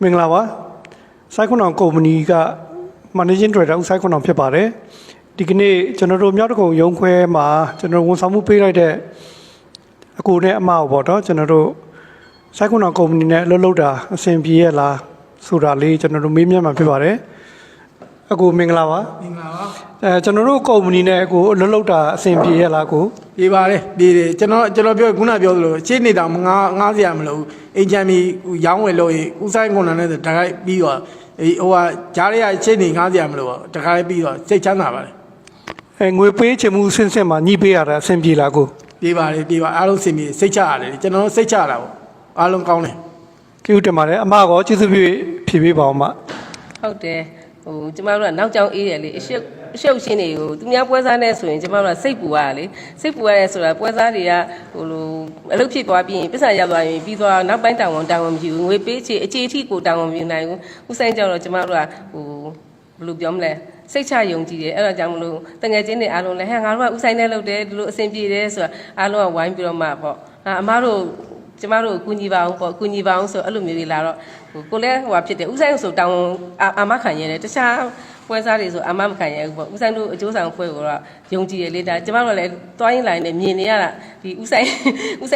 မင်္ဂလာပါစိုက်ခွန်အောင်ကုမ္ပဏီက Managing Director ဦးစိုက်ခွန်အောင်ဖြစ်ပါတယ်ဒီကနေ့ကျွန်တော်တို့မြောက်တကုံရုံးခွဲမှာကျွန်တော်ဝန်ဆောင်မှုပေးလိုက်တဲ့အကူနဲ့အမပေါ့တော့ကျွန်တော်တို့စိုက်ခွန်အောင်ကုမ္ပဏီနဲ့အလုပ်လုပ်တာအဆင်ပြေရဲ့လားဆိုတာလေးကျွန်တော်တို့မေးမြန်းမှာဖြစ်ပါတယ်အကူမင်္ဂလာပါမင်္ဂလာပါကျွန်တော်တို့ကုမ္ပဏီနဲ့အကူအလုပ်လုပ်တာအဆင်ပြေရဲ့လားကိုပြေပါတယ်ပြေတယ်ကျွန်တော်ပြောခုနပြောသလိုအခြေအနေတောင်ငားစရာမလိုဘူးအင်ဂျင်မီရောင်းဝယ်လို့ဦးဆိုင်ကွန်လာနဲ့တခါပြီးတော့ဟိုကဂျားရအခြေအနေငားစရာမလိုဘူးတခါပြီးတော့စိတ်ချမ်းသာပါတယ်ငွေပေးချင်မှုဆင့်ဆင့်မှာညှိပေးရတာအဆင်ပြေလားကိုပြေပါတယ်ပြေပါအားလုံးအဆင်ပြေစိတ်ချရတယ်ကျွန်တော်စိတ်ချတာပေါ့အားလုံးကောင်းတယ်ကျေးဇူးတင်ပါတယ်အမကောကျေးဇူးပြုဖြည့်ပေးပါအောင်မဟုတ်တယ်ကျမတို့ကနောက်ကြောင်အေးတယ်လေအရှုပ်ရှင်းတွေကိုသူများပွဲစားနဲ့ဆိုရင်ကျမတို့ကစိတ်ပူရတယ်လေစိတ်ပူရတယ်ဆိုတာပွဲစားတွေကလိုအလုပ်ဖြစ်သွားပြီးရင်ပတ်စံရောက်သွားရင်ပြီးသွားနောက်ပိုင်းတာဝန်မရှိဘူးငွေပေးချေအခြေအထိကိုတာဝန်မယူနိုင်ဘူးဥဆိုင်ကြောင့်တော့ကျမတို့ကဘယ်လိုပြောမလဲစိတ်ချယုံကြည်တယ်အဲ့ဒါကြောင့်မလို့တငယ်ချင်းတွေအားလုံးလည်းဟဲ့ငါတို့ကဥဆိုင်နဲ့လုပ်တယ်ဒီလိုအဆင်ပြေတယ်ဆိုတာအားလုံးကဝိုင်းပြီးတော့မှပေါ့အမားတို့ကျမတို့ကူညီပါအောင်ပေါ့ကူညီပါအောင်ဆိုအဲ့လိုမျိုးကြီးလာတော့ကိုလည်းဟိုဖြစ်တယ်ဥဆိုင်ဆိုတောင်းအာမခံရတယ်တခြားပွဲစားတွေဆိုအာမမခံရဘူးပေါ့ဥဆိုင်တို့အကျိုးဆောင်ဖွဲ့ကိုတော့ယုံကြည်ရလေဒါကျမတို့လည်းတွားရင်လာရင်မြင်နေရတာဒီဥဆို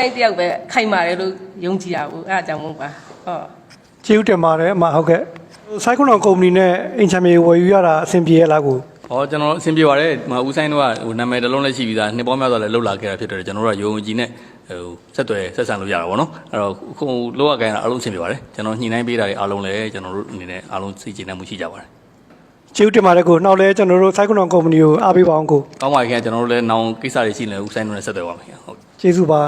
င်တယောက်ပဲခိုင်မာတယ်လို့ယုံကြည်ရဘူးအဲ့ဒါကြောင့်မို့ပါဟောကျေးဇူးတင်ပါတယ်အမဟုတ်ကဲ့စိုက်ခွန်အောင်ကုမ္ပဏီနဲ့အင်ချမ်မြေဝယ်ယူရတာအဆင်ပြေရလားကိုကျွန်တော်အဆင်ပြေပါတယ်ဦးဆိုင်တို့ကနာမည်တစ်လုံးလည်းရှိပြီးသားနှစ်ပေါင်းများစွာလည်းလှုပ်လာခဲ့တာဖြစ်တယ်ကျွန်တော်တို့ကယုံကြည်နဲ့ဆက်သွယ်ဆက်ဆံလို့ရတာပေါ့နော်အဲ့တော့ခုလောကကိုင်းတာအားလုံးအဆင်ပြေပါတယ်ကျွန်တော်ညှိနှိုင်းပေးတာတွေအားလုံးလည်းကျွန်တော်တို့အနေနဲ့အားလုံးစိတ်ကျေနပ်မှုရှိကြပါတယ်ကျေးဇူးတင်ပါတယ်ကိုနောက်လည်းကျွန်တော်တို့စိုက်ခွန်အောင်ကုမ္ပဏီကိုအားပေးပါအောင်ကိုကောင်းပါခင်ဗျကျွန်တော်တို့လည်းနောင်ကိစ္စတွေရှိနေဦးဆိုင်တို့နဲ့ဆက်သွယ်ပါမယ်ဟုတ်ကျေးဇူးပါ